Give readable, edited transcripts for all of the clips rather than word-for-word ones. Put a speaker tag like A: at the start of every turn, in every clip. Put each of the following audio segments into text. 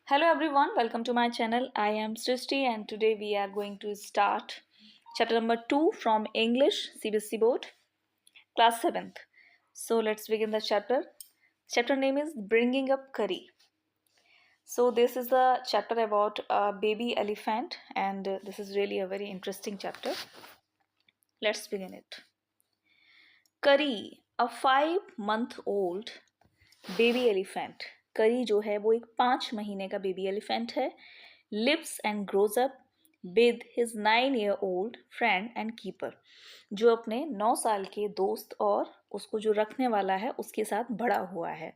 A: Hello everyone, welcome to my channel. I am Srishti and today we are going to start chapter number 2 from English CBSE board, class 7th. So let's begin the chapter. Chapter name is Bringing Up Curry. So this is the chapter about a baby elephant and this is really a very interesting chapter. Let's begin it. Curry, a 5-month-old baby elephant. करी जो है वो एक 5 महीने का baby elephant है. lives and grows up with his 9-year-old friend and keeper, जो अपने 9 साल के दोस्त और उसको जो रखने वाला है उसके साथ बड़ा हुआ है.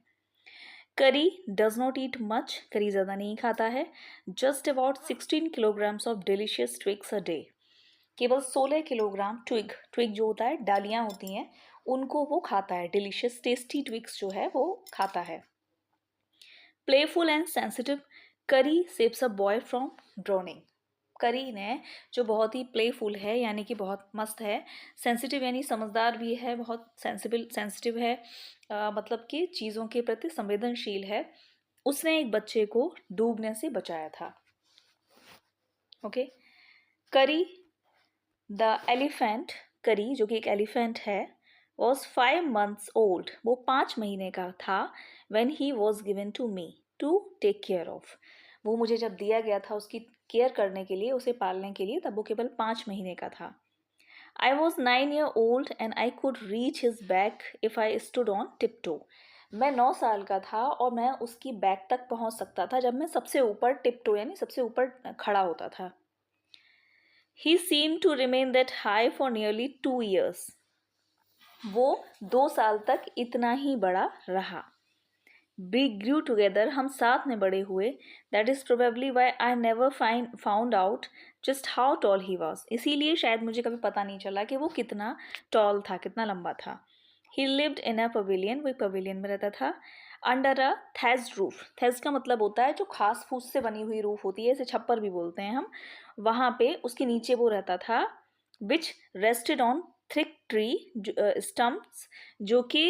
A: करी डज नॉट ईट मच, करी ज़्यादा नहीं खाता है. Just about 16 kilograms of delicious twigs a day, केवल 16 किलोग्राम ट्विग जो होता है डालियाँ होती हैं उनको वो खाता है. डिलीशियस टेस्टी ट्विग्स जो है वो खाता है. प्लेफुल एंड सेंसिटिव, करी saves a boy from droning. करी ने जो बहुत ही प्लेफुल है यानी कि बहुत मस्त है, सेंसिटिव यानी समझदार भी है, बहुत सेंसिटिव है, मतलब कि चीज़ों के प्रति संवेदनशील है, उसने एक बच्चे को डूबने से बचाया था. ओके. करी द एलिफेंट, करी जो कि एक एलिफेंट है, वॉज 5 months ओल्ड, वो 5 महीने का था. When he was given to me to take care of, वो मुझे जब दिया गया था उसकी केयर करने के लिए, उसे पालने के लिए, तब वो केवल 5 महीने का था. I was 9-year-old and I could reach his back if I stood on tiptoe. मैं 9 साल का था और मैं उसकी बैक तक पहुंच सकता था जब मैं सबसे ऊपर टिपटो यानी सबसे ऊपर खड़ा होता था. He seem to remain that high for nearly 2 years, वो 2 साल तक इतना ही बड़ा रहा. We grew together, हम साथ में बड़े हुए. That is probably why I never found out just how tall he was. इसीलिए शायद मुझे कभी पता नहीं चला कि वो कितना टॉल था, कितना लंबा था. He lived in a pavilion, वो एक पवेलियन में रहता था. Under a thatched roof, thatched का मतलब होता है जो घास फूस से बनी हुई रूफ होती है, इसे छप्पर भी बोलते हैं हम. वहाँ पे उसके नीचे वो रहता था. Which rested on thick tree stumps, जो कि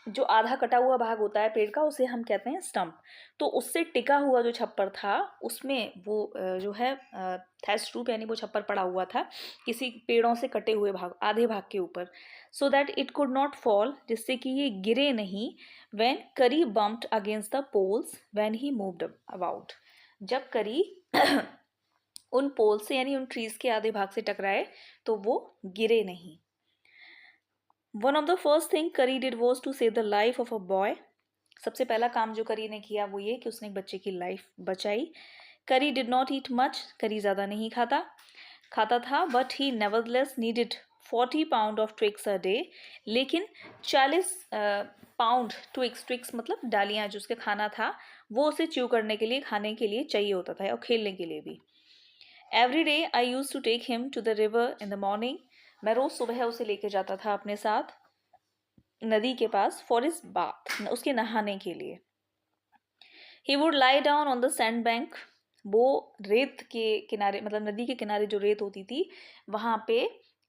A: जो आधा कटा हुआ भाग होता है पेड़ का उसे हम कहते हैं स्टम्प. तो उससे टिका हुआ जो छप्पर था उसमें वो जो है थैच रूप यानी वो छप्पर पड़ा हुआ था किसी पेड़ों से कटे हुए भाग, आधे भाग के ऊपर. So that it could not fall, जिससे कि ये गिरे नहीं. When Curry bumped against the poles when he moved about, जब करी उन पोल से यानी उन ट्रीज के आधे भाग से टकराए तो वो गिरे नहीं. One of the first thing Kari did was to save the life of a boy. सबसे पहला काम जो करी ने किया वो ये कि उसने एक बच्चे की लाइफ बचाई. करी डिड नॉट ईट मच, करी ज़्यादा नहीं खाता था. But he nevertheless needed 40 pound of Twix a day, लेकिन 40 पाउंड ट्विक्स मतलब डालियाँ जो उसके खाना था वो उसे च्यू करने के लिए, खाने के लिए चाहिए होता था और खेलने के लिए भी. Every day I use to take him to the river in the morning, मैं रोज़ सुबह उसे लेके जाता था अपने साथ नदी के पास फॉर हिज बाथ, उसके नहाने के लिए. He would lie down on the sand bank, वो रेत के किनारे मतलब नदी के किनारे जो रेत होती थी वहाँ पे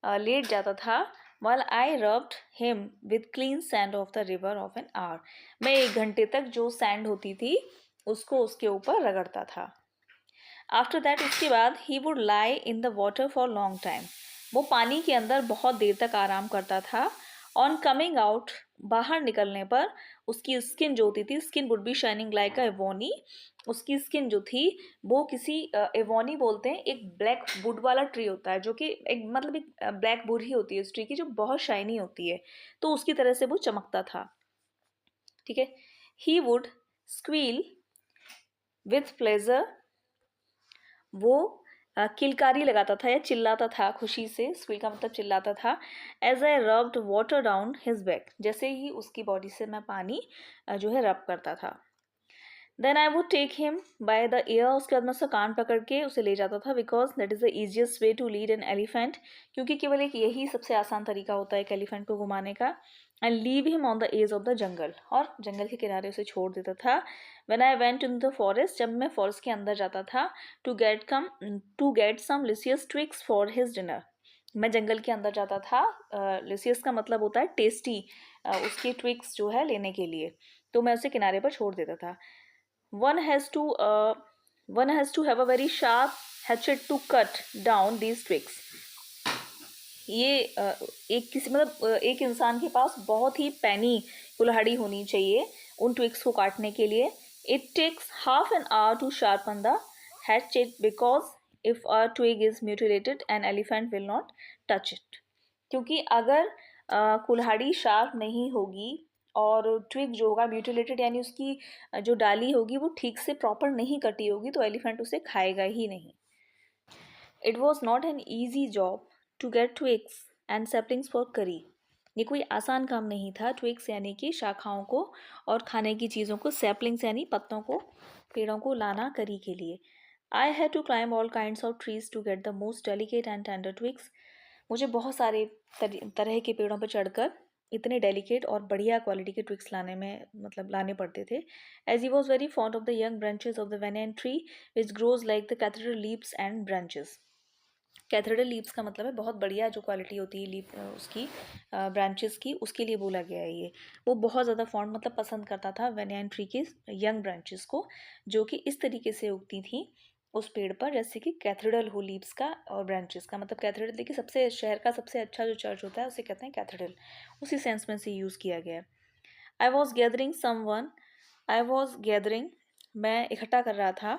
A: लेट जाता था. while I rubbed him with clean sand of the river of an hour, मैं 1 घंटे तक जो सैंड होती थी उसको उसके ऊपर रगड़ता था. आफ्टर दैट, उसके बाद he would lie in the water for long time, वो पानी के अंदर बहुत देर तक आराम करता था. ऑन कमिंग आउट, बाहर निकलने पर उसकी स्किन जो होती थी, skin would be shining like a ebony, उसकी स्किन जो थी वो किसी एवोनी बोलते हैं, एक ब्लैक वुड वाला ट्री होता है जो कि एक मतलब एक ब्लैक वुड ही होती है उस ट्री की जो बहुत शाइनी होती है, तो उसकी तरह से वो चमकता था. ठीक है. He would squeal with pleasure, वो किलकारी लगाता था या चिल्लाता था खुशी से, स्क्वील का मतलब चिल्लाता था. As I rubbed water down his back, जैसे ही उसकी बॉडी से मैं पानी जो है रब करता था. Then I would take him by the ear, उसके बाद मैं उसका कान पकड़ के उसे ले जाता था. Because that is the easiest way to lead an elephant, क्योंकि केवल एक यही सबसे आसान तरीका होता है एक एलिफेंट को घुमाने का. And leave him on the edge of the jungle, और जंगल के किनारे उसे छोड़ देता था. When I went in the forest, जब मैं फॉरेस्ट के अंदर जाता था, to get some luscious twigs for his dinner, मैं जंगल के अंदर जाता था, लिसियस का मतलब होता है टेस्टी, उसकी ट्विक्स जो है लेने के लिए, तो मैं उसे किनारे पर छोड़ देता था. one has to uh, one has to have a very sharp hatchet to cut down these twigs. ये एक किसी मतलब एक इंसान के पास बहुत ही पैनी कुल्हाड़ी होनी चाहिए उन ट्विग्स को काटने के लिए. It takes half an hour to sharpen the hatchet because if a twig is mutilated an elephant will not touch it. क्योंकि अगर कुल्हाड़ी शार्प नहीं होगी और ट्विग जो होगा म्यूटिलेटेड यानी उसकी जो डाली होगी वो ठीक से प्रॉपर नहीं कटी होगी तो एलिफेंट उसे खाएगा ही नहीं. It was not an easy job to get twigs and saplings for Kari. ये कोई आसान काम नहीं था ट्विग्स यानी कि शाखाओं को और खाने की चीज़ों को, सेपलिंग्स यानी पत्तों को, पेड़ों को लाना करी के लिए. I had to climb all kinds of trees to get the most delicate and tender twigs. मुझे बहुत सारे तरह के पेड़ों पर चढ़कर इतने डेलिकेट और बढ़िया क्वालिटी के ट्विग्स लाने पड़ते थे. As he was very fond of the young branches of the banyan tree which grows like the cathedral leaves and branches. Cathedral leaves का मतलब है बहुत बढ़िया जो क्वालिटी होती है लीफ उसकी ब्रांचेस की, उसके लिए बोला गया है ये. वो बहुत ज़्यादा फॉन्ड मतलब पसंद करता था वेनियन ट्री की यंग ब्रांचेस को जो कि इस तरीके से उगती थी उस पेड़ पर जैसे कि कैथेड्रल हो लीव्स का और ब्रांचेस का. मतलब कैथेड्रल देखिए सबसे शहर का सबसे अच्छा जो चर्च होता है उसे कहते हैं कैथेड्रल, उसी सेंस में से यूज़ किया गया है. आई वॉज गैदरिंग मैं इकट्ठा कर रहा था.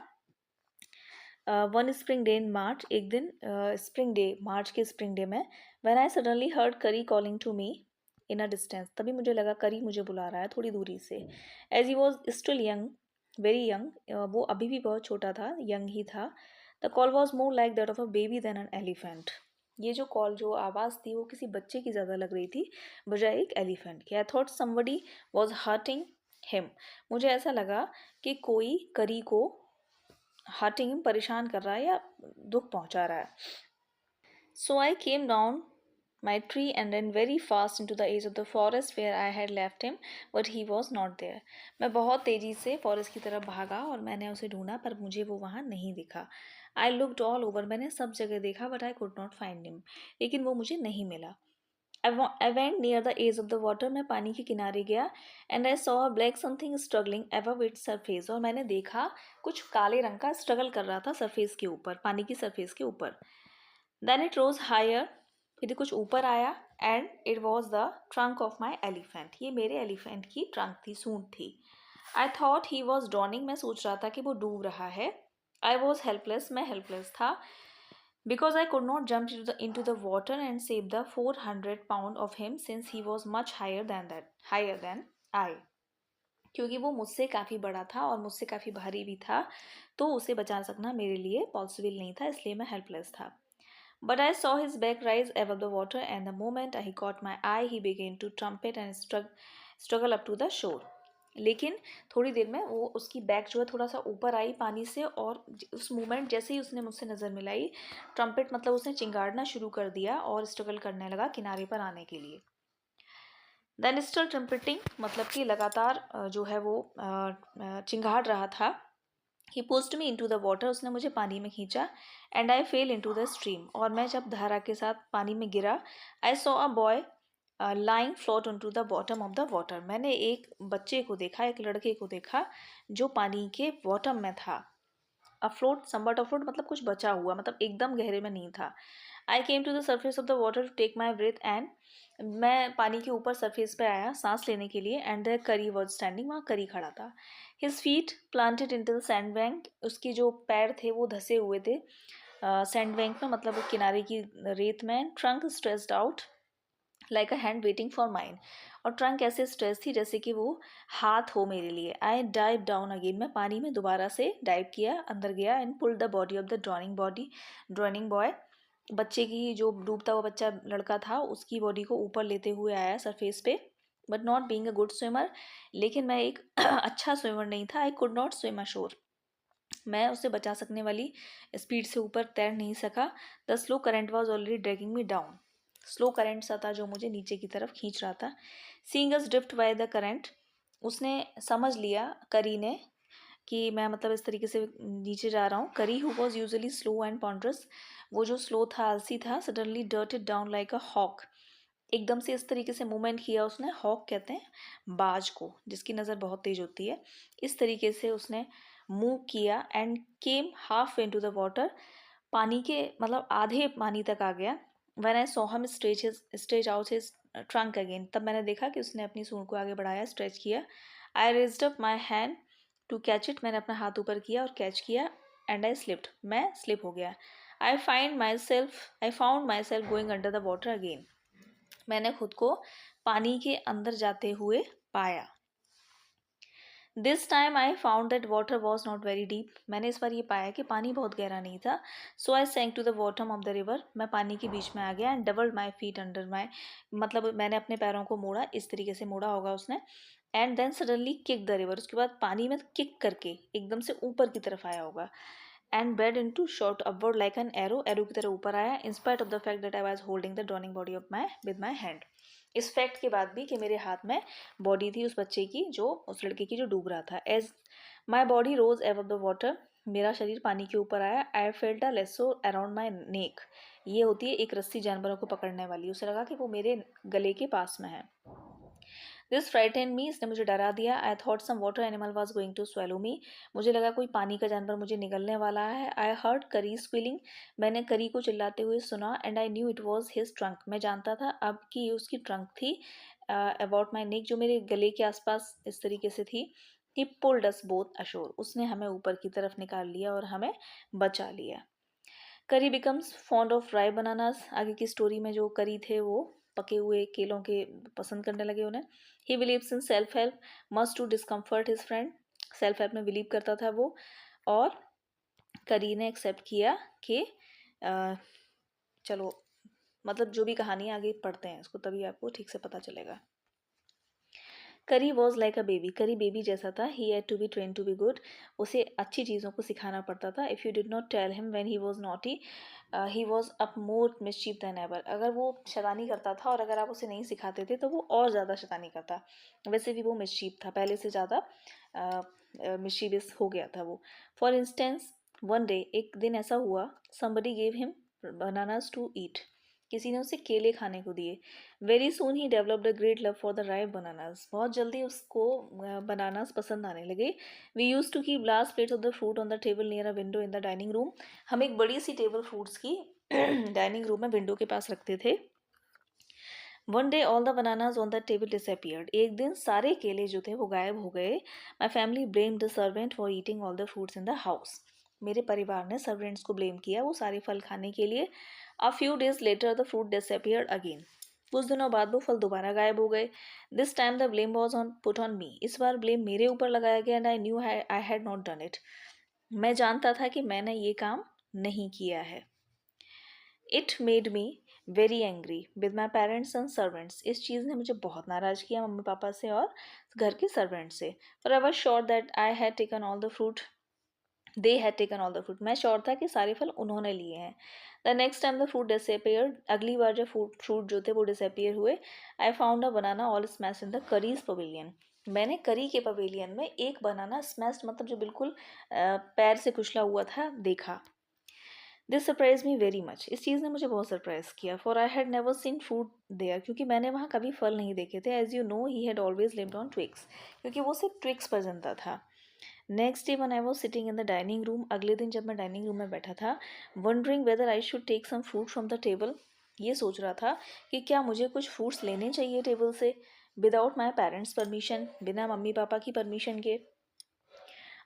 A: One spring day in March, एक दिन स्प्रिंग डे, मार्च के स्प्रिंग डे में, when I suddenly heard Kari calling to me in a distance. तभी मुझे लगा करी मुझे बुला रहा है थोड़ी दूरी से. As he was still young, very young, वो अभी भी बहुत छोटा था, यंग ही था. The call was more like that of a baby than an elephant. ये जो कॉल जो आवाज़ थी वो किसी बच्चे की ज़्यादा लग रही थी बजाय एक एलिफेंट की. I thought somebody was hurting him. मुझे ऐसा लगा कि कोई करी को हर्टिंग परेशान कर रहा है या दुख पहुंचा रहा है. So I came down my tree and ran very fast into the edge of the forest where I had left him, but he was not there. मैं बहुत तेज़ी से फॉरेस्ट की तरफ भागा और मैंने उसे ढूंढा पर मुझे वो वहाँ नहीं दिखा. I looked all over, मैंने सब जगह देखा but I could not find him, लेकिन वो मुझे नहीं मिला. I went near the edge of the water, मैं पानी के किनारे गया. And I saw a black something struggling above its surface, और मैंने देखा कुछ काले रंग का स्ट्रगल कर रहा था सरफेस के ऊपर, पानी की सरफेस के ऊपर. Then it rose higher, फिर कुछ ऊपर आया. And it was the trunk of my elephant, ये मेरे एलिफेंट की ट्रंक थी, सूंड थी. I thought he was drowning, मैं सोच रहा था कि वो डूब रहा है. आई वॉज हेल्पलेस, मैं हेल्पलेस था. Because I could not jump into the water and save the 400 pound of him since he was much higher than I. क्योंकि वो मुझसे काफ़ी बड़ा था और मुझसे काफ़ी भारी भी था तो उसे बचा सकना मेरे लिए पॉसिबल नहीं था, इसलिए मैं हेल्पलेस था. But I saw his back rise above the water, and the moment he caught my eye, he began to trumpet and struggle up to the shore. लेकिन थोड़ी देर में वो उसकी बैक जो है थोड़ा सा ऊपर आई पानी से और उस मोमेंट जैसे ही उसने मुझसे नज़र मिलाई, ट्रम्पेट मतलब उसने चिंगाड़ना शुरू कर दिया और स्ट्रगल करने लगा किनारे पर आने के लिए. देन स्टिल ट्रम्पेटिंग मतलब कि लगातार जो है वो चिंगाड़ रहा था. He pushed me into the water, उसने मुझे पानी में खींचा. And I fell into the stream, और मैं जब धारा के साथ पानी में गिरा. I saw a boy lying float on to the bottom of the water, मैंने एक बच्चे को देखा, एक लड़के को देखा जो पानी के बॉटम में था. अफ्लोट, समवट अफ्लोट मतलब कुछ बचा हुआ, मतलब एकदम गहरे में नहीं था. I came to the surface of the water to take my breath, and मैं पानी के ऊपर सरफेस पे आया सांस लेने के लिए. And the Kari was standing, वहाँ करी खड़ा था. His feet planted into the sand bank, उसके जो पैर थे वो धसे हुए थे सैंड बैंक में, मतलब वो किनारे की रेत में. Trunk stressed out like a hand waiting for mine, और ट्रंक ऐसे स्ट्रेस थी जैसे कि वो हाथ हो मेरे लिए. आई डाइव डाउन अगेन, मैं पानी में दोबारा से डाइव किया, अंदर गया. And pull the body of the drowning boy, बच्चे की जो डूबता हुआ बच्चा लड़का था उसकी बॉडी को ऊपर लेते हुए आया सरफेस पे. But not being a good swimmer, लेकिन मैं एक अच्छा स्विमर नहीं था. I could not swim assure, मैं उसे बचा सकने वाली स्पीड से ऊपर तैर नहीं सका. The slow current was already dragging me down, slow current सा था जो मुझे नीचे की तरफ खींच रहा था. Seeing us drift by the current, उसने समझ लिया करी ने कि मैं मतलब इस तरीके से नीचे जा रहा हूँ. Kari who was usually slow and ponderous, वो जो स्लो था, आलसी था, suddenly darted down like a hawk, एकदम से इस तरीके से मूवमेंट किया उसने, हॉक कहते हैं बाज को जिसकी नज़र बहुत तेज होती है, इस तरीके से उसने मूव किया and came half into the water, पानी के मतलब आधे पानी तक आ गया। When I saw him stretch out his trunk again, तब मैंने देखा कि उसने अपनी सूंड को आगे बढ़ाया, स्ट्रेच किया। I raised up my hand to catch it, मैंने अपना हाथ ऊपर किया और कैच किया एंड आई स्लिप्ड, मैं स्लिप हो गया। I found myself going under the water again, मैंने खुद को पानी के अंदर जाते हुए पाया। This time I found that water was not very deep, मैंने इस बार ये पाया कि पानी बहुत गहरा नहीं था। So I sank to the bottom of the river, मैं पानी के बीच में आ गया and doubled my feet under my, मतलब मैंने अपने पैरों को मोड़ा, इस तरीके से मोड़ा होगा उसने। And then suddenly kick the river, उसके बाद पानी में किक करके एकदम से ऊपर की तरफ आया होगा। And bred into shot upward like an arrow, arrow की तरह ऊपर आया, in spite of the fact that I was holding the drowning body of my with my hand, इस फैक्ट के बाद भी कि मेरे हाथ में बॉडी थी उस बच्चे की, जो उस लड़के की जो डूब रहा था। As my body rose above the water, मेरा शरीर पानी के ऊपर आया। I felt a lasso around my neck, ये होती है एक रस्सी जानवरों को पकड़ने वाली, उसे लगा कि वो मेरे गले के पास में है। दिस फ्राइटेंड मी, इसने मुझे डरा दिया। I thought some water animal was going to swallow me, मुझे लगा कोई पानी का जानवर मुझे निगलने वाला है। आई हर्ड करी स्क्विलिंग, मैंने करी को चिल्लाते हुए सुना। And I knew it was his trunk, मैं जानता था अब कि ये उसकी ट्रंक थी। अबाउट माई नेक, जो मेरे गले के आसपास इस तरीके से थी। ही पुल्ड अस बोथ अशोर, उसने हमें ऊपर की तरफ निकाल लिया और हमें बचा लिया। करी becomes fond of dry bananas, आगे की स्टोरी में जो करी थे वो पके हुए केलों के पसंद करने लगे उन्हें। He believes in self help must to discomfort his friend, self help में बिलीव करता था वो। और करी ने एक्सेप्ट किया कि चलो, मतलब जो भी कहानी आगे पढ़ते हैं इसको तभी आपको ठीक से पता चलेगा। Kari was like a baby, Kari baby जैसा था। He had to be train to be good, उसे अच्छी चीज़ों को सिखाना पड़ता था। If you did not tell him when he was naughty, he was up more mischief than ever, अगर वो शैतानी करता था और अगर आप उसे नहीं सिखाते थे तो वो और ज़्यादा शैतानी करता। वैसे भी वो मिस्चीफ था, पहले से ज़्यादा मिस्चीवियस हो गया था वो। फॉर इंस्टेंस वन डे, एक दिन ऐसा हुआ, somebody gave him bananas to eat, किसी ने उसे केले खाने को दिए। Very soon he developed a great love for the ripe bananas, बहुत जल्दी उसको बनानास पसंद आने लगे। We use to keep large plates of the fruit on the table near a window in the dining room, हम एक बड़ी सी टेबल फ्रूट्स की डाइनिंग रूम में विंडो के पास रखते थे। One day all the bananas on the table disappeared, एक दिन सारे केले जो थे वो गायब हो गए। My family blame the servant for eating all the fruits in the house, मेरे परिवार ने सर्वेंट्स को ब्लेम किया वो सारे फल खाने के लिए। A few days later the fruit disappeared again, कुछ दिनों बाद वो फल दोबारा गायब हो गए। This time the blame was on put on me, इस बार ब्लेम मेरे ऊपर लगाया गया and I knew I had not done it, मैं जानता था कि मैंने ये काम नहीं किया है। It made me very angry with my parents and servants, इस चीज़ ने मुझे बहुत नाराज़ किया मम्मी पापा से और घर के सर्वेंट से। पर I was sure that I had taken all the fruit, they had taken all the fruit, मैं श्योर था कि सारे फल उन्होंने लिए हैं। The next time the fruit disappeared, अगली बार जब फ्रूट जो थे वो डिसअपियर हुए, I found a banana all smash in the curries pavilion, मैंने करी के पवेलियन में एक बनाना स्मैश्ड मतलब जो बिल्कुल पैर से कुचला हुआ था देखा। This surprise me very much, इस चीज़ ने मुझे बहुत सरप्राइज किया। For I had never seen fruit there, क्योंकि मैंने वहाँ कभी फल नहीं देखे थे। As you know he had always lived on twigs, क्योंकि वो सिर्फ ट्विक्स पर जनता था। Next day one I was sitting in the dining room, अगले दिन जब मैं डाइनिंग रूम में बैठा था, wondering whether I should take some fruit from the table, ये सोच रहा था कि क्या मुझे कुछ फ्रूट्स लेने चाहिए टेबल से, विदाउट माई पेरेंट्स परमिशन, बिना मम्मी पापा की परमिशन के।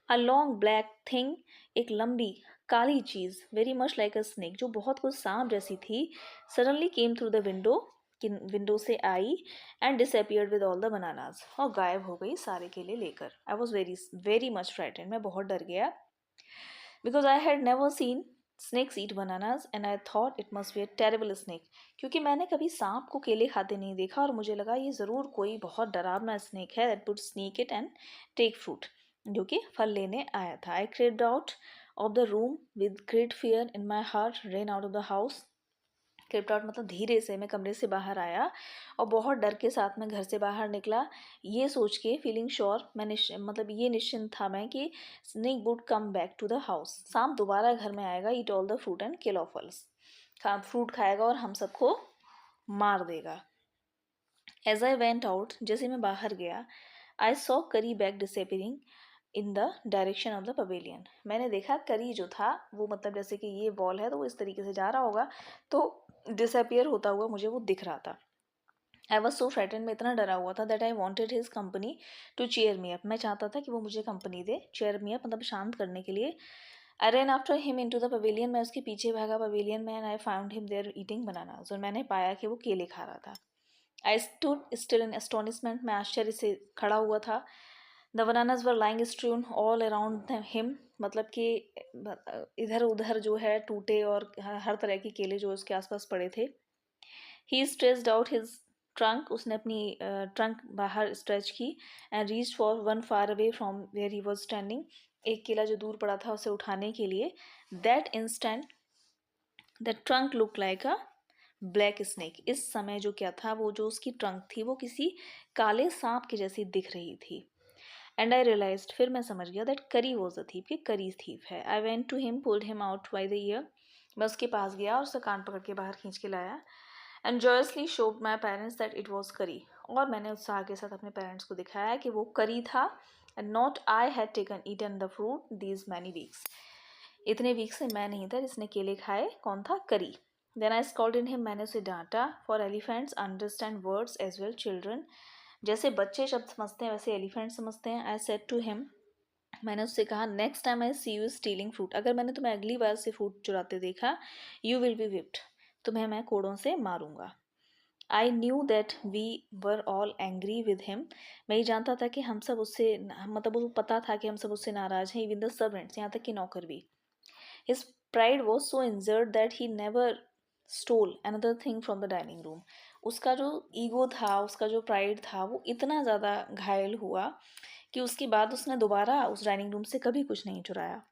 A: अ लॉन्ग ब्लैक थिंग, एक लंबी काली चीज़, very much like a snake, जो बहुत कुछ सांप जैसी थी, suddenly came through the window, कि विंडो से आई and disappeared with all the bananas, और गायब हो गई सारे केले लेकर। I was very very much frightened, मैं बहुत डर गया, because I had never seen snakes eat bananas and I thought it must be a terrible snake, क्योंकि मैंने कभी सांप को केले खाते नहीं देखा और मुझे लगा ये ज़रूर कोई बहुत डरावना स्नेक है that would sneak it and take fruit, जो कि फल लेने आया था। I crept out of the room with great fear in my heart, ran out of the house, crept out मतलब धीरे से मैं कमरे से बाहर आया और बहुत डर के साथ मैं घर से बाहर निकला, ये सोच के फीलिंग श्योर, मैं मतलब ये निश्चिंत था मैं कि snake would come back to the house, सांप दोबारा घर में आएगा, eat all the fruit and kill off us, fruit खाएगा और हम सबको मार देगा। एज आई वेंट आउट, जैसे मैं बाहर गया, आई सॉ करी bag disappearing in the direction of the pavilion. मैंने देखा करी जो था वो, मतलब जैसे कि ये वॉल है तो वो इस तरीके से जा रहा होगा, तो डिसअपियर होता हुआ मुझे वो दिख रहा था। आई वॉज सो फ्राइटन, मैं इतना डरा हुआ था that I wanted his company to cheer me up. मैं चाहता था कि वो मुझे कंपनी दे, चेयर मी अप मतलब शांत करने के लिए। I ran after him into the pavilion, मैं उसके पीछे भागा पवेलियन में, and I found him there eating bananas, और मैंने पाया कि वो केले खा रहा था। I stood still in astonishment, मैं आश्चर्य से खड़ा हुआ था। The bananas were lying strewn all around him, मतलब कि इधर उधर जो है टूटे और हर तरह के केले जो उसके आसपास पड़े थे। He stretched out his trunk, उसने अपनी ट्रंक बाहर स्ट्रेच की, and reach for one far away from where he was standing, एक केला जो दूर पड़ा था उसे उठाने के लिए। That instant the trunk look like a black snake, इस समय जो क्या था, वो जो उसकी ट्रंक थी वो किसी काले सांप की जैसी दिख रही थी। एंड आई रियलाइज, फिर मैं समझ गया दैट करी वॉज अ थीप, कि करी थीप है। I went to him, pulled him out by the ear, मैं उसके पास गया और उसे कान पकड़ के बाहर खींच के लाया। And joyously showed my parents that it was करी, और मैंने उत्साह के साथ अपने पेरेंट्स को दिखाया कि वो करी था, and not I had taken eaten the fruit these many weeks, इतने वीक से मैं नहीं था जिसने केले खाए, कौन था, करी। देन आई स्कॉल्डेड हिम, मैंने उसे डांटा, for elephants understand words as well children, जैसे बच्चे शब्द समझते हैं वैसे एलिफेंट समझते हैं। आई सेड टू हिम, मैंने उससे कहा, next time I see you stealing fruit, अगर मैंने तुम्हें अगली बार से फ्रूट चुराते देखा, यू विल बी विप्ड, तुम्हें मैं कोड़ों से मारूंगा। I knew that we were all angry with him, मैं ये जानता था कि हम सब उससे, मतलब वो पता था कि हम सब उससे नाराज हैं, इवन द सर्वेंट्स, यहाँ तक कि नौकर भी। His pride was so injured that he never stole another thing from the dining room, उसका जो ईगो था, उसका जो प्राइड था, वो इतना ज़्यादा घायल हुआ कि उसके बाद उसने दोबारा उस डाइनिंग रूम से कभी कुछ नहीं चुराया।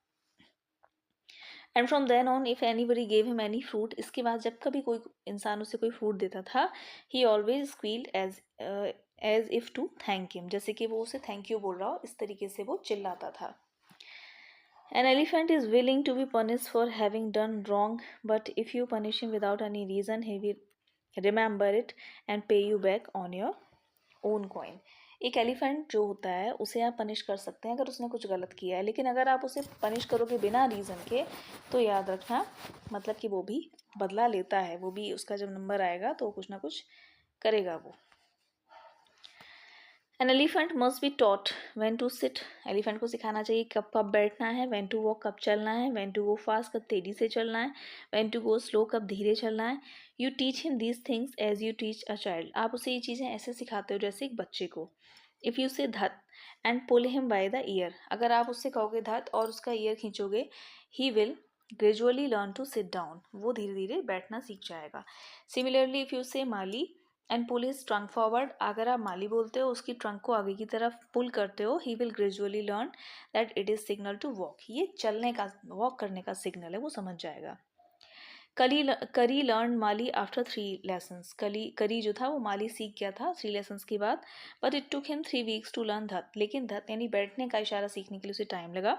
A: And from then on if anybody gave him any fruit, इसके बाद जब कभी कोई इंसान उसे कोई फ्रूट देता था, he always squealed as if to thank him, जैसे कि वो उसे थैंक यू बोल रहा हो, इस तरीके से वो चिल्लाता था। An elephant is willing to be punished for having done wrong, but if you punish him without any reason, he will remember it and pay you back on your own coin. एक elephant जो होता है उसे आप punish कर सकते हैं अगर उसने कुछ गलत किया है, लेकिन अगर आप उसे पनिश करोगे बिना रीज़न के, तो याद रखना, मतलब कि वो भी बदला लेता है, वो भी उसका जब नंबर आएगा तो कुछ ना कुछ करेगा वो। An elephant must be taught when to sit, elephant को सिखाना चाहिए कब कब बैठना है, व्हेन टू वॉक कब चलना है, व्हेन टू गो फास्ट कब तेज़ी से चलना है, व्हेन टू गो स्लो कब धीरे चलना है। You teach him these things as you teach a child, आप उसे ये चीज़ें ऐसे सिखाते हो जैसे एक बच्चे को। इफ़ यू से धत and pull him by the ear, अगर आप उससे कहोगे धत और उसका ईयर खींचोगे, he will gradually learn to sit down, वो धीरे धीरे बैठना सीख जाएगा। सिमिलरली इफ़ यू से माली and pull his trunk forward, अगर आप माली बोलते हो उसकी ट्रंक को आगे की तरफ पुल करते हो, he will gradually learn that it is signal to walk, ये चलने का, वॉक करने का सिग्नल है, वो समझ जाएगा। करी लर्न माली आफ्टर 3 लेसन्स, करी जो था वो माली सीख गया था 3 लेसन्स के बाद। But it took him 3 weeks to learn धत, लेकिन धत यानी बैठने का इशारा सीखने के लिए उसे टाइम लगा।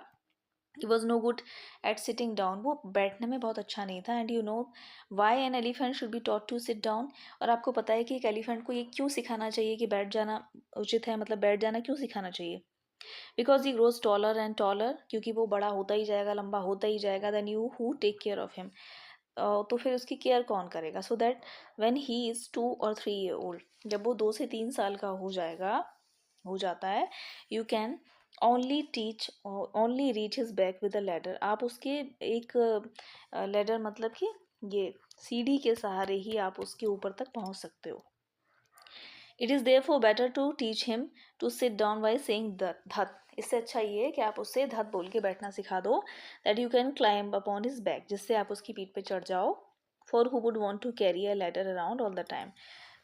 A: He was no good at sitting down, वो बैठने में बहुत अच्छा नहीं था। And you know why an elephant should be taught to sit down, और आपको पता है कि एक एलिफेंट को ये क्यों सिखाना चाहिए कि बैठ जाना उचित है, मतलब बैठ जाना क्यों सिखाना चाहिए। Because he grows taller and taller, क्योंकि वो बड़ा होता ही जाएगा, लंबा होता ही जाएगा, then you who take care of him, तो फिर उसकी केयर कौन करेगा। So that when he is 2 और 3 ईयर ओल्ड, जब वो 2 से 3 साल का हो जाता है, you can only reach his back with a ladder, आप उसके एक लैडर मतलब कि ये सीढ़ी के सहारे ही आप उसके ऊपर तक पहुंच सकते हो। It is therefore better to teach him to sit down by saying धत, इससे अच्छा ये है कि आप उससे धत बोल के बैठना सिखा दो, that you can climb upon his back, जिससे आप उसकी पीठ पे चढ़ जाओ। For who would want to carry a ladder around all the time,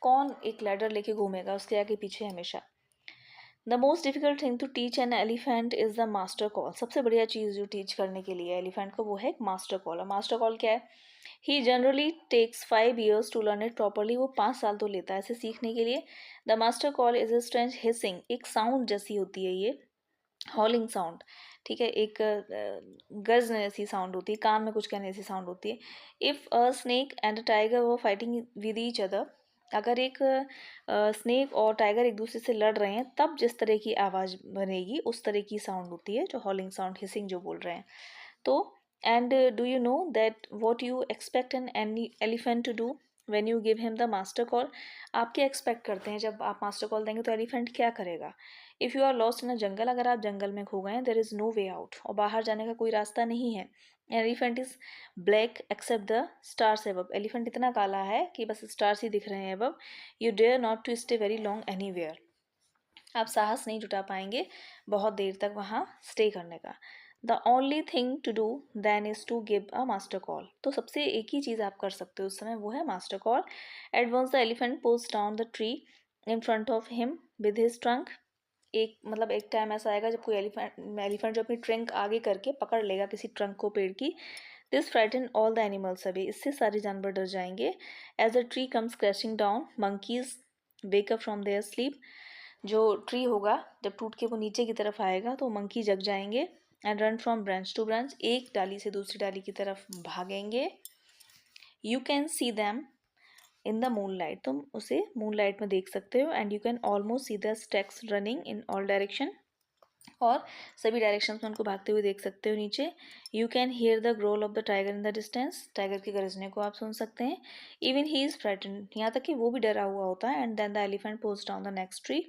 A: कौन एक लैडर लेके घूमेगा उसके आगे पीछे हमेशा। The most difficult thing to teach an elephant is the master call, सबसे बढ़िया चीज़ जो टीच करने के लिए एलिफेंट को वो है मास्टर कॉल। और मास्टर कॉल क्या है, he generally takes 5 years to learn it properly, वो 5 साल तो लेता है इसे सीखने के लिए। The master call is a strange hissing, एक साउंड जैसी होती है ये, हॉलिंग साउंड, ठीक है, एक गर्जने जैसी साउंड होती है, कान में कुछ कहने जैसी साउंड होती है। If a snake and a tiger वो फाइटिंग विद ईच अदर, अगर एक स्नेक और टाइगर एक दूसरे से लड़ रहे हैं तब जिस तरह की आवाज़ बनेगी उस तरह की साउंड होती है, जो हॉलिंग साउंड, हिसिंग जो बोल रहे हैं। तो and do you know that what you expect an elephant to do when you give him the master call? आप क्या एक्सपेक्ट करते हैं जब आप मास्टर कॉल देंगे तो एलिफेंट क्या करेगा? If you are lost in a jungle, अगर आप जंगल में खो गए हैं, there is no way out, और बाहर जाने का कोई रास्ता नहीं है। Elephant is black except the stars above, elephant इतना काला है कि बस स्टार्स ही दिख रहे हैं above. You dare not to stay very long anywhere, आप साहस नहीं जुटा पाएंगे बहुत देर तक वहाँ स्टे करने का। The only thing to do then is to give a master call, तो सबसे एक ही चीज़ आप कर सकते हो उस समय, वो है master call. At once the elephant pulls down the tree in front of him with his trunk, एक मतलब एक टाइम ऐसा आएगा जब कोई एलिफेंट जो अपनी ट्रंक आगे करके पकड़ लेगा किसी ट्रंक को, पेड़ की। This frighten all the animals away, इससे सारे जानवर डर जाएंगे। As the tree comes crashing down monkeys wake up from their sleep, जो ट्री होगा जब टूट के वो नीचे की तरफ आएगा तो मंकी जग जाएंगे। And run from branch to branch, एक डाली से दूसरी डाली की तरफ भागेंगे। You can see them in the moonlight, तुम उसे मून लाइट में देख सकते हो। And you can almost see the stakes running in all direction, और सभी डायरेक्शन में उनको भागते हुए देख सकते हो नीचे। You can hear the growl of the tiger in the distance, tiger के गरजने को आप सुन सकते हैं। इवन ही इज फ्राइटन, यहाँ तक कि वो भी डरा हुआ होता है। And then the elephant pulls down the next tree,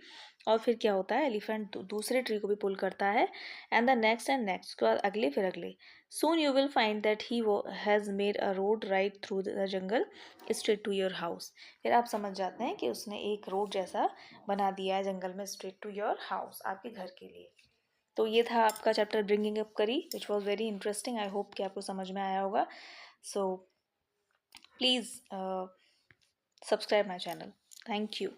A: और फिर क्या होता है, एलिफेंट दूसरे ट्री को भी पुल करता है। And the next and next, उसके बाद अगले, फिर अगले। Soon you will find that he has made a road right through the jungle straight to your house, फिर आप समझ जाते हैं कि उसने एक रोड जैसा बना दिया है जंगल में स्ट्रेट टू योर हाउस, आपके घर के लिए। तो ये था आपका चैप्टर ब्रिंगिंग अप करी, which was very interesting. I hope कि आपको समझ में आया होगा। So please subscribe my channel. Thank you.